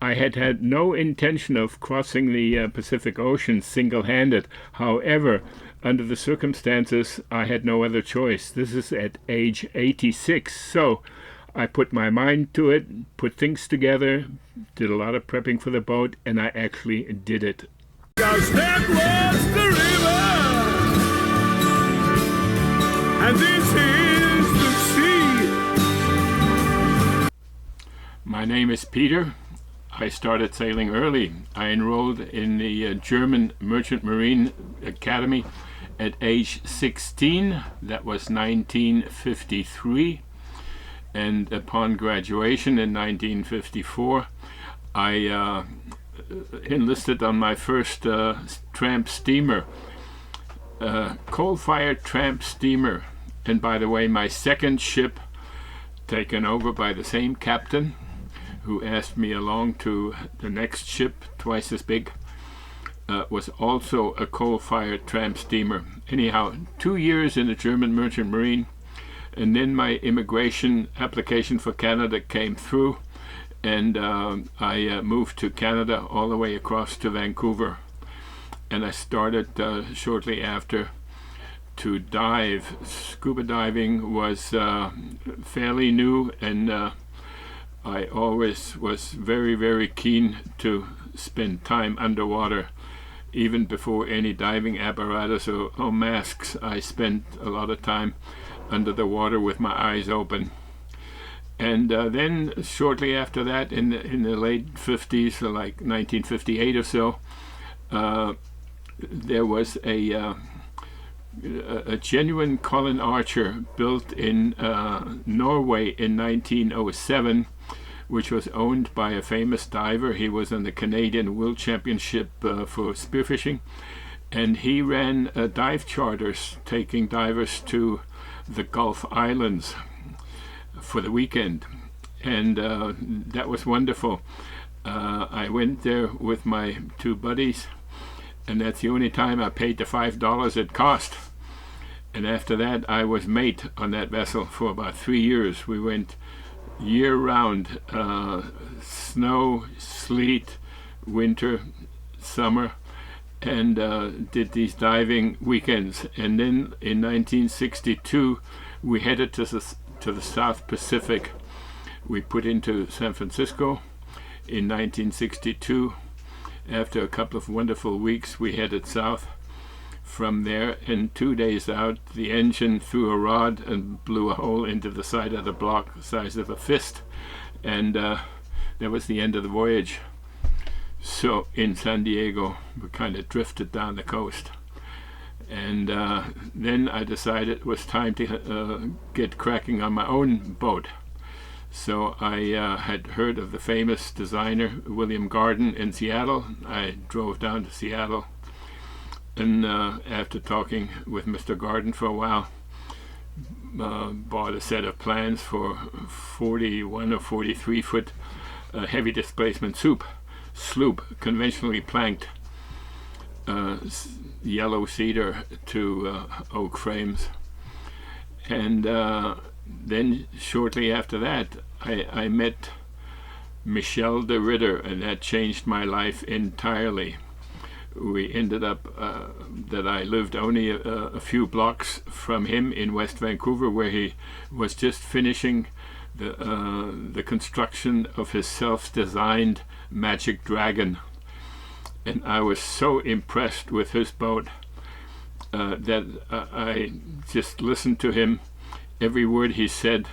I had had no intention of crossing the Pacific Ocean single-handed. However, under the circumstances, I had no other choice. This is at age 86, so I put my mind to it, put things together, did a lot of prepping for the boat, and I actually did it. 'Cause that was the river, and this is the sea. My name is Peter. I started sailing early. I enrolled in the German Merchant Marine Academy at age 16. That was 1953. And upon graduation in 1954, I enlisted on my first tramp steamer, coal-fired tramp steamer. And by the way, my second ship, taken over by the same captain, who asked me along to the next ship, twice as big, was also a coal-fired tramp steamer. Anyhow, 2 years in the German Merchant Marine, and then my immigration application for Canada came through, and I moved to Canada all the way across to Vancouver. And I started shortly after to dive. Scuba diving was fairly new, and I always was very, very keen to spend time underwater. Even before any diving apparatus or masks, I spent a lot of time under the water with my eyes open. And then shortly after that, in the late 50s, so like 1958 or so, there was a genuine Colin Archer built in Norway in 1907, which was owned by a famous diver. He was on the Canadian World Championship for spearfishing, and he ran dive charters taking divers to the Gulf Islands for the weekend, and that was wonderful. I went there with my two buddies, and that's the only time I paid the $5 it cost. And after that, I was mate on that vessel for about 3 years. We went year-round, snow, sleet, winter, summer, and did these diving weekends. And then in 1962, we headed to the South Pacific. We put into San Francisco in 1962. After a couple of wonderful weeks, we headed south. From there, and 2 days out, the engine threw a rod and blew a hole into the side of the block the size of a fist, and that was the end of the voyage. So in San Diego, we kind of drifted down the coast, and then I decided it was time to get cracking on my own boat. So I had heard of the famous designer William Garden in Seattle. I drove down to Seattle, and after talking with Mr. Garden for a while, bought a set of plans for 41 or 43 foot heavy displacement sloop, conventionally planked, yellow cedar to oak frames. And then shortly after that, I met Michel de Ridder, and that changed my life entirely. We ended up that I lived only a few blocks from him in West Vancouver, where he was just finishing the construction of his self-designed Magic Dragon. And I was so impressed with his boat that I just listened to him. Every word he said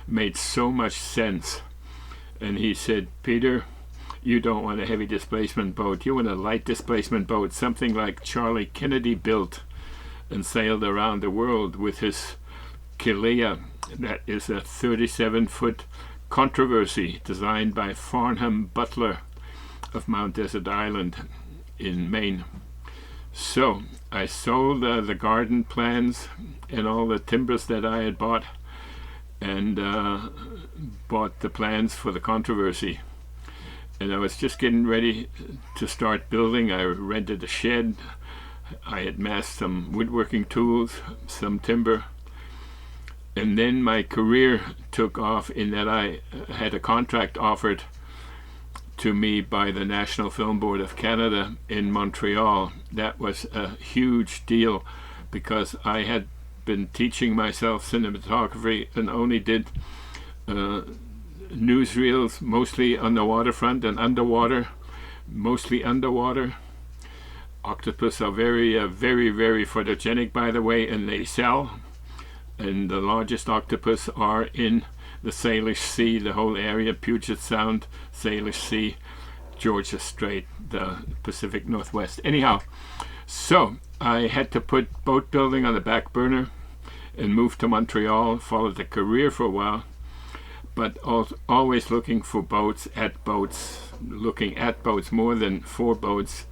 made so much sense. And he said, "Peter, you don't want a heavy displacement boat. You want a light displacement boat, something like Charlie Kennedy built and sailed around the world with his Kilea. That is a 37-foot controversy designed by Farnham Butler of Mount Desert Island in Maine." So I sold the garden plans and all the timbers that I had bought, and bought the plans for the controversy. And I was just getting ready to start building. I rented a shed. I had massed some woodworking tools, some timber. And then my career took off in that I had a contract offered to me by the National Film Board of Canada in Montreal. That was a huge deal because I had been teaching myself cinematography and only did newsreels mostly on the waterfront and underwater, mostly underwater. Octopus are very, very photogenic, by the way, and they sell. And the largest octopus are in the Salish Sea, the whole area, Puget Sound, Salish Sea, Georgia Strait, the Pacific Northwest. Anyhow, so I had to put boat building on the back burner and moved to Montreal, followed a career for a while, but always looking for boats, looking at boats, more than 4 boats.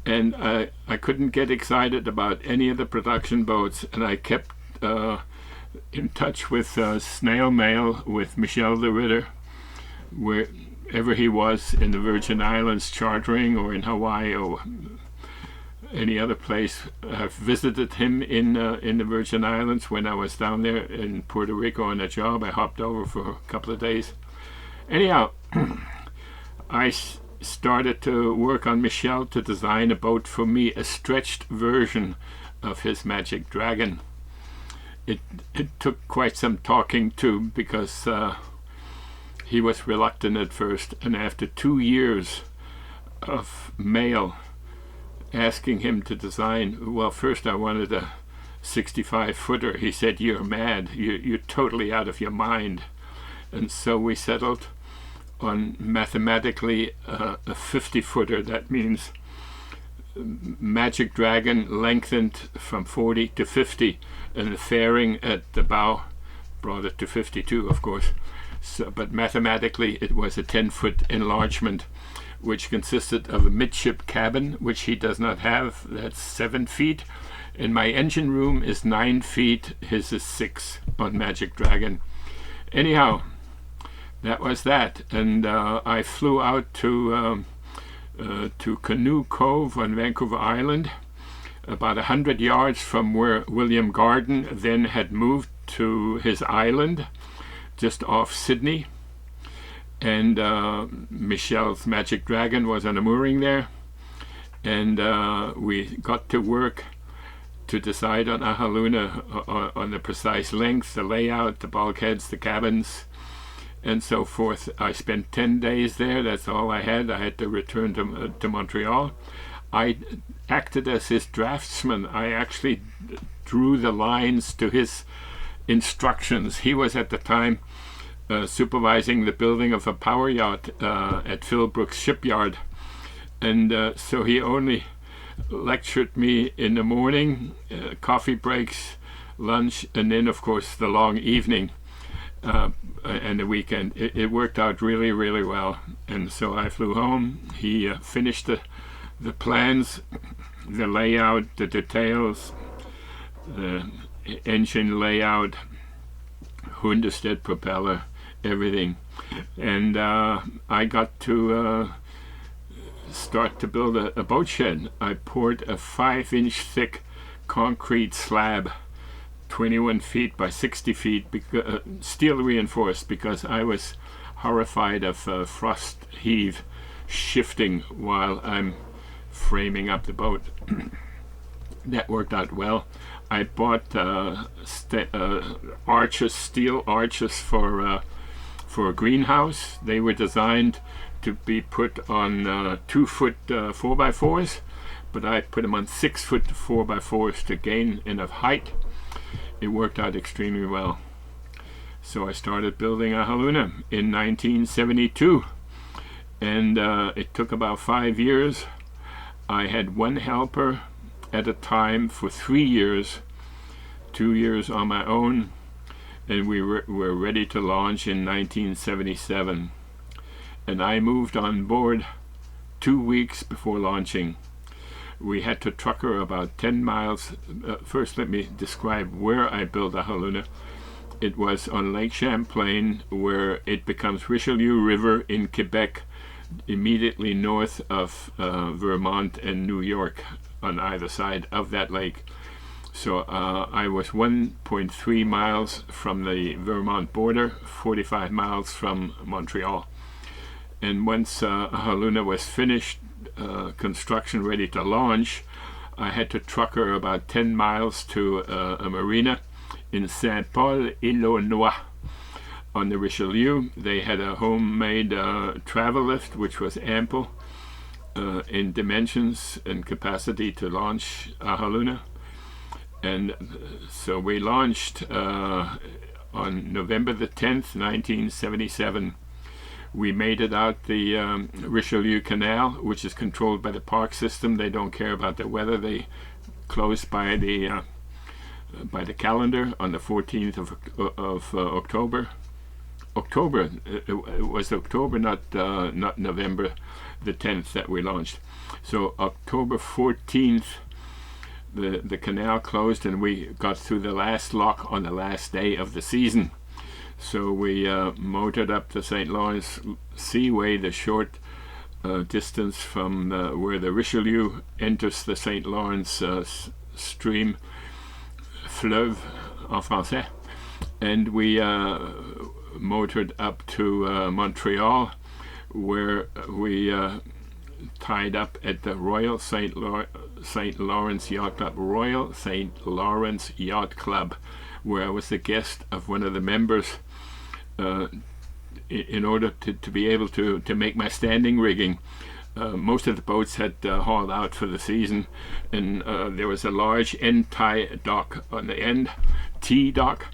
And I couldn't get excited about any of the production boats, and I kept in touch with snail mail with Michel de Ritter, wherever he was in the Virgin Islands chartering, or in Hawaii or any other place. I've visited him in the Virgin Islands when I was down there in Puerto Rico on a job. I hopped over for a couple of days. Anyhow, I started to work on Michel to design a boat for me, a stretched version of his Magic Dragon. It took quite some talking to, because he was reluctant at first, and after 2 years of mail asking him to design, well, first I wanted a 65-footer. He said, "You're mad, you're totally out of your mind." And so we settled on mathematically a 50-footer. That means Magic Dragon lengthened from 40 to 50, and the fairing at the bow brought it to 52, of course. So, but mathematically it was a 10-foot enlargement, which consisted of a midship cabin, which he does not have. That's 7 feet, and my engine room is 9 feet. His is 6 on Magic Dragon. Anyhow, that was that, and I flew out to Canoe Cove on Vancouver Island, about 100 yards from where William Garden then had moved to his island, just off Sydney. And Michel's Magic Dragon was on a mooring there, and we got to work to decide on Ahaluna, on the precise length, the layout, the bulkheads, the cabins, and so forth. I spent 10 days there. That's all I had. I had to return to Montreal. I acted as his draftsman. I actually drew the lines to his instructions. He was at the time supervising the building of a power yacht at Philbrooks Shipyard, and so he only lectured me in the morning, coffee breaks, lunch, and then of course the long evening and the weekend. It worked out really, really well. And so I flew home. He finished the plans, the layout, the details, the engine layout, Hundestedt propeller, everything. And I got to start to build a boat shed. I poured a 5-inch thick concrete slab, 21 feet by 60 feet, steel reinforced, because I was horrified of frost heave shifting while I'm framing up the boat. That worked out well. I bought arches, steel arches for a greenhouse. They were designed to be put on 2-foot 4x4s, but I put them on 6-foot 4x4s to gain enough height. It worked out extremely well. So I started building Ahaluna in 1972, and it took about 5 years. I had one helper at a time for 3 years, 2 years on my own, and we were ready to launch in 1977. And I moved on board 2 weeks before launching. We had to truck her about 10 miles. First, let me describe where I built Ahaluna. It was on Lake Champlain, where it becomes Richelieu River in Quebec, immediately north of Vermont and New York on either side of that lake. So I was 1.3 miles from the Vermont border, 45 miles from Montreal. And once Haluna was finished, construction ready to launch, I had to truck her about 10 miles to a marina in Saint-Paul-Illinois on the Richelieu. They had a homemade travel lift which was ample in dimensions and capacity to launch Haluna. And so we launched on November the 10th, 1977. We made it out the Richelieu Canal, which is controlled by the park system. They don't care about the weather. They close by the calendar on the 14th of October. October. It was October, not November the 10th that we launched. So October 14th, the canal closed, and we got through the last lock on the last day of the season. So we motored up the St. Lawrence Seaway, the short distance from where the Richelieu enters the St. Lawrence stream, fleuve en français, and we motored up to Montreal, where we tied up at the Royal St. Lawrence Yacht Club, Royal St. Lawrence Yacht Club, where I was the guest of one of the members in order to be able to make my standing rigging. Most of the boats had hauled out for the season, and there was a large end tie dock on the end, T dock,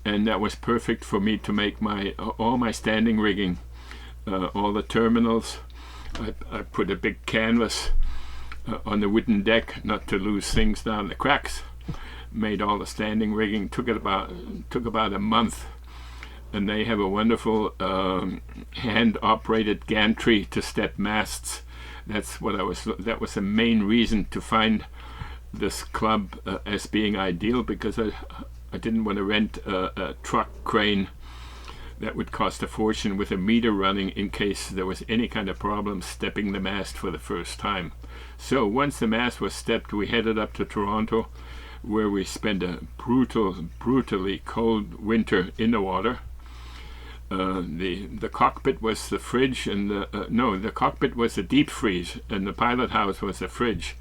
and that was perfect for me to make all my standing rigging. All the terminals, I put a big canvas on the wooden deck not to lose things down the cracks. Made all the standing rigging. Took about a month, and they have a wonderful hand-operated gantry to step masts. That was the main reason to find this club as being ideal, because I didn't want to rent a truck crane that would cost a fortune with a meter running in case there was any kind of problem stepping the mast for the first time. So once the mast was stepped, we headed up to Toronto, where we spent a brutally cold winter in the water. The cockpit was the fridge, and the cockpit was the deep freeze, and the pilot house was the fridge.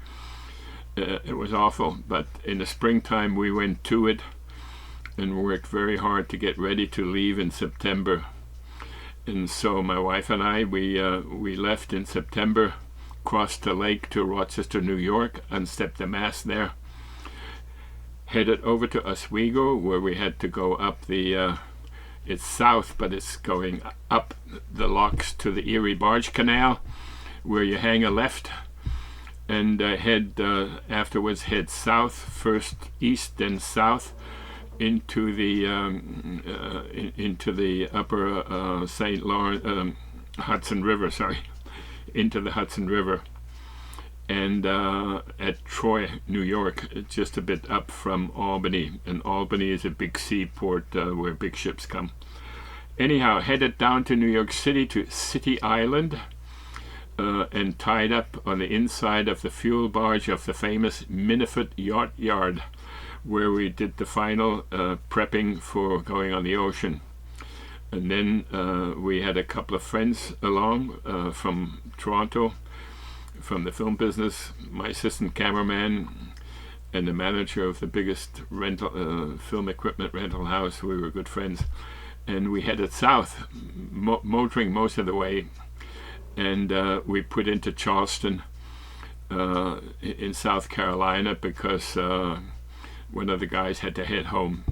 It was awful, but in the springtime we went to it and worked very hard to get ready to leave in September. And so my wife and I, we left in September, crossed the lake to Rochester, New York, unstepped the mast there, headed over to Oswego, where we had to go up it's south, but it's going up the locks to the Erie Barge Canal, where you hang a left and afterwards head south, first east then south, into the upper St. Lawrence Hudson River, into the Hudson River, and at Troy, New York, just a bit up from Albany, and Albany is a big seaport where big ships come. Anyhow, headed down to New York City, to City Island, and tied up on the inside of the fuel barge of the famous Minifut Yacht Yard, where we did the final prepping for going on the ocean. And then we had a couple of friends along from Toronto, from the film business, my assistant cameraman and the manager of the biggest rental film equipment rental house. We were good friends, and we headed south, motoring most of the way, and we put into Charleston in South Carolina, because one of the guys had to head home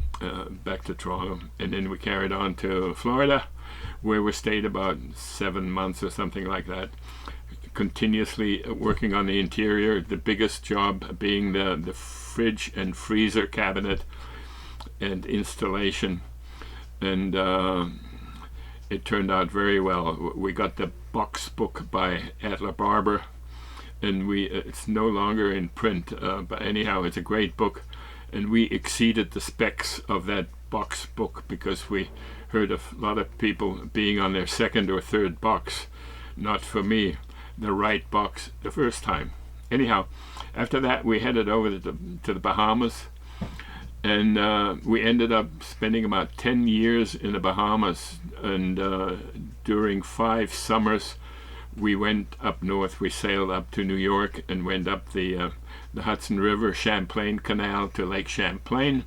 back to Toronto, and then we carried on to Florida, where we stayed about 7 months or something like that, continuously working on the interior, the biggest job being the fridge and freezer cabinet and installation, and it turned out very well. We got the box book by Adler Barber, and it's no longer in print, but anyhow, it's a great book, and we exceeded the specs of that box book, because we heard of a lot of people being on their second or third box. Not for me, the right box the first time. Anyhow, after that we headed over to the Bahamas, and we ended up spending about 10 years in the Bahamas, and during 5 summers. We went up north. We sailed up to New York and went up the Hudson River, Champlain Canal to Lake Champlain.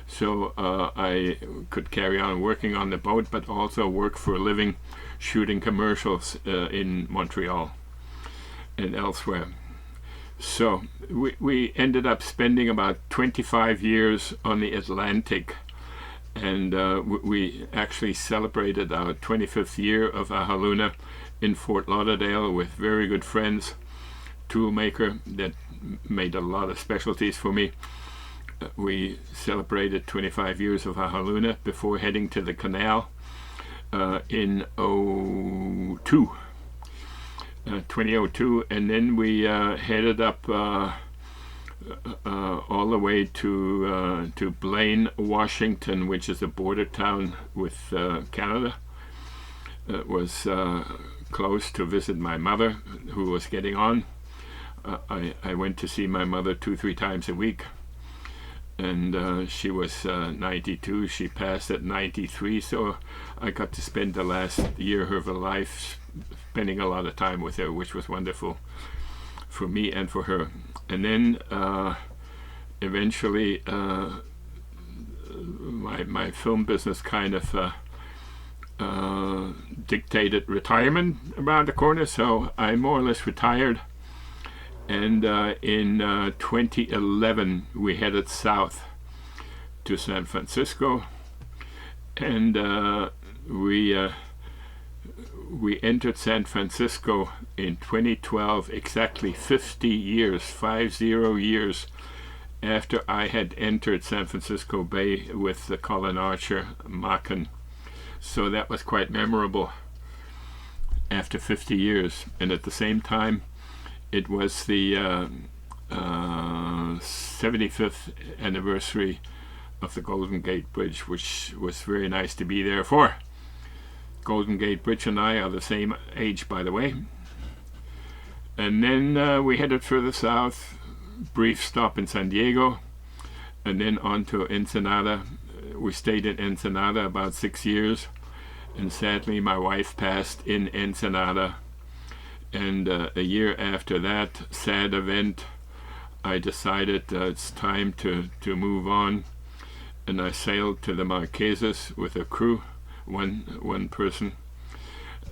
So I could carry on working on the boat, but also work for a living shooting commercials in Montreal and elsewhere. So we ended up spending about 25 years on the Atlantic, and we actually celebrated our 25th year of Ahaluna in Fort Lauderdale with very good friends, toolmaker that made a lot of specialties for me. We celebrated 25 years of Ahaluna before heading to the canal in 2002, and then we headed up all the way to Blaine, Washington, which is a border town with Canada. It was close to visit my mother, who was getting on. I went to see my mother 2-3 times a week, and she was 92. She passed at 93, so I got to spend the last year of her life spending a lot of time with her, which was wonderful for me and for her. And then eventually my film business kind of dictated retirement around the corner, so I more or less retired. And in 2011 we headed south to San Francisco, and we entered San Francisco in 2012, exactly 50 years after I had entered San Francisco Bay with the Colin Archer Machen. So that was quite memorable after 50 years. And at the same time, it was the 75th anniversary of the Golden Gate Bridge, which was very nice to be there for. Golden Gate Bridge and I are the same age, by the way. And then we headed further south, brief stop in San Diego, and then on to Ensenada. We stayed in Ensenada about 6 years, and sadly my wife passed in Ensenada. And a year after that sad event, I decided it's time to move on, and I sailed to the Marquesas with a crew, one person.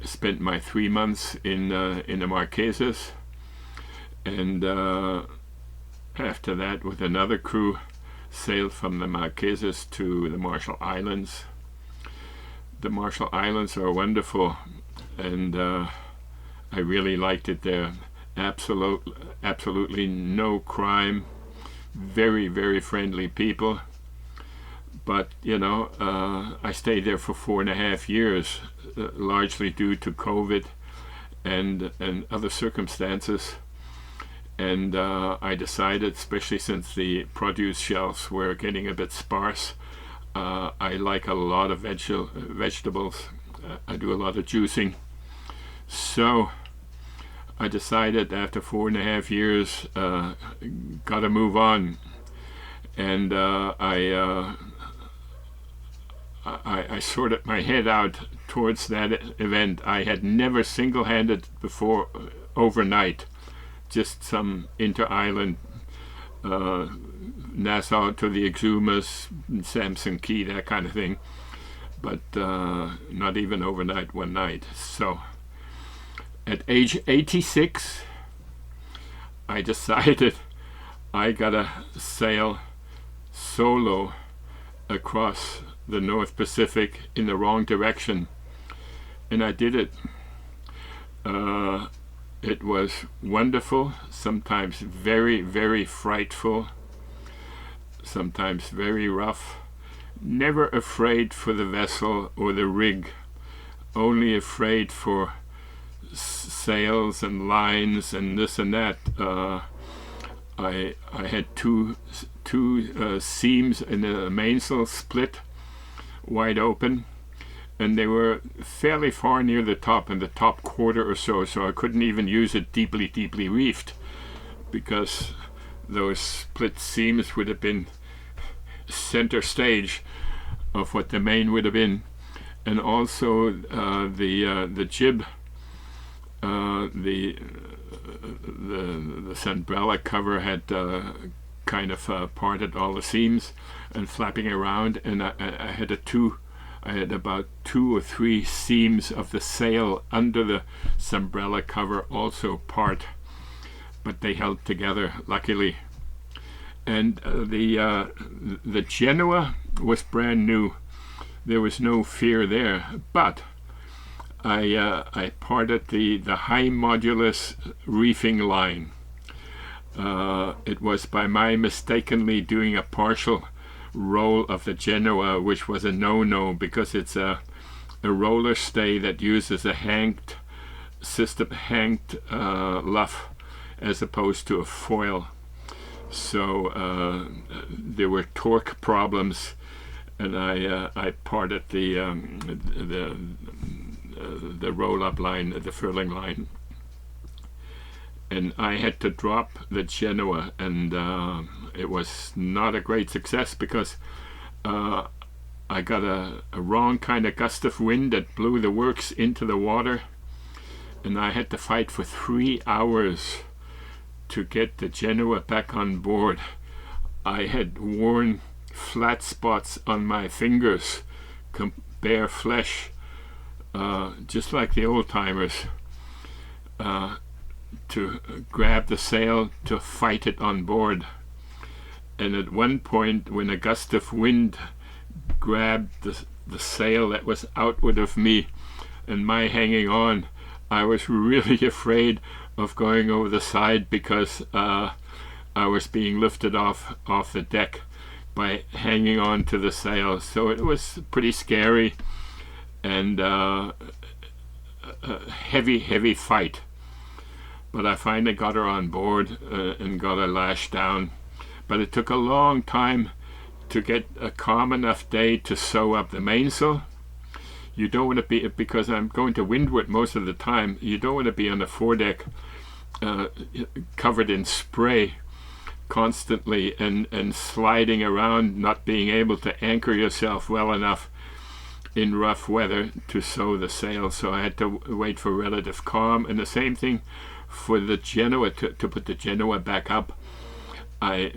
Spent my 3 months in the Marquesas, and after that, with another crew, sailed from the Marquesas to the Marshall Islands. The Marshall Islands are wonderful, and I really liked it there. Absolutely no crime, very, very friendly people. But you know, I stayed there for 4.5 years, largely due to COVID and other circumstances. And I decided, especially since the produce shelves were getting a bit sparse, I like a lot of vegetables. I do a lot of juicing. So I decided after 4.5 years, gotta move on. And I sorted my head out towards that event. I had never single-handed before overnight, just some inter-island, Nassau to the Exumas, Samson Key, that kind of thing, but not even overnight, one night. So at age 86, I decided I gotta sail solo across the North Pacific in the wrong direction, and I did it. It was wonderful, sometimes very, very frightful, sometimes very rough. Never afraid for the vessel or the rig, only afraid for sails and lines and this and that. I had two seams in the mainsail split wide open, and they were fairly far near the top, in the top quarter or so I couldn't even use it deeply reefed, because those split seams would have been center stage of what the main would have been. and also the jib, the umbrella cover had kind of parted all the seams and flapping around, and I had about 2 or 3 seams of the sail under the umbrella cover also part, but they held together luckily. And the Genoa was brand new. There was no fear there, but I parted the high modulus reefing line. It was by my mistakenly doing a partial roll of the Genoa, which was a no-no because it's a roller stay that uses a hanged luff as opposed to a foil. So there were torque problems, and I parted the roll-up line, the furling line, and I had to drop the Genoa, and it was not a great success because I got a wrong kind of gust of wind that blew the works into the water, and I had to fight for 3 hours to get the Genoa back on board. I had worn flat spots on my fingers, bare flesh, just like the old timers, to grab the sail to fight it on board. And at one point, when a gust of wind grabbed the sail that was outward of me and my hanging on, I was really afraid of going over the side because I was being lifted off the deck by hanging on to the sail. So it was pretty scary and a heavy fight. But I finally got her on board and got her lashed down. But it took a long time to get a calm enough day to sew up the mainsail. You don't want to be, because I'm going to windward most of the time, you don't want to be on the foredeck covered in spray constantly and sliding around, not being able to anchor yourself well enough in rough weather to sew the sail. So I had to wait for relative calm. And the same thing for the Genoa, to put the Genoa back up. I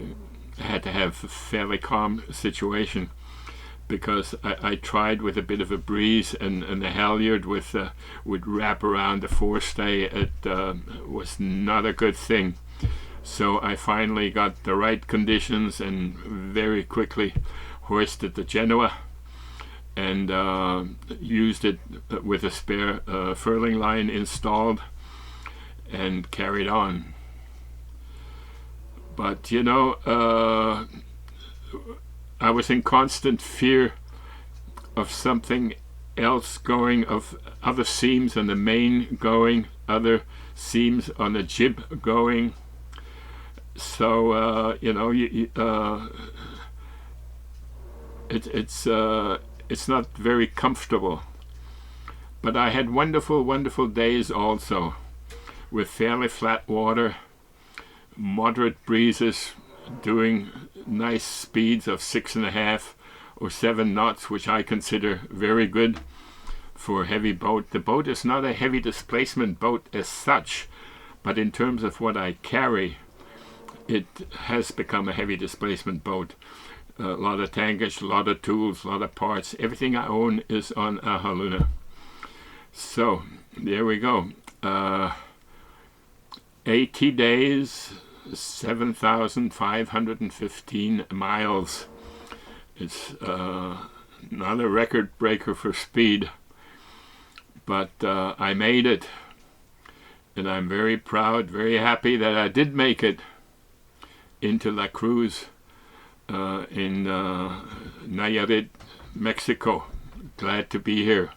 had to have a fairly calm situation because I tried with a bit of a breeze, and the halyard would wrap around the forestay. It was not a good thing. So I finally got the right conditions and very quickly hoisted the Genoa and used it with a spare furling line installed and carried on. But you know, I was in constant fear of something else going, of other seams on the main going, other seams on the jib going. So you know, it's not very comfortable. But I had wonderful days also, with fairly flat water, moderate breezes, doing nice speeds of 6.5 or 7 knots, which I consider very good for a heavy boat. The boat is not a heavy displacement boat as such, but in terms of what I carry, it has become a heavy displacement boat. A lot of tankage, a lot of tools, a lot of parts. Everything I own is on a Haluna. So there we go. 80 days, 7,515 miles. It's not a record breaker for speed, but I made it, and I'm very proud, very happy that I did make it into La Cruz in Nayarit, Mexico. Glad to be here.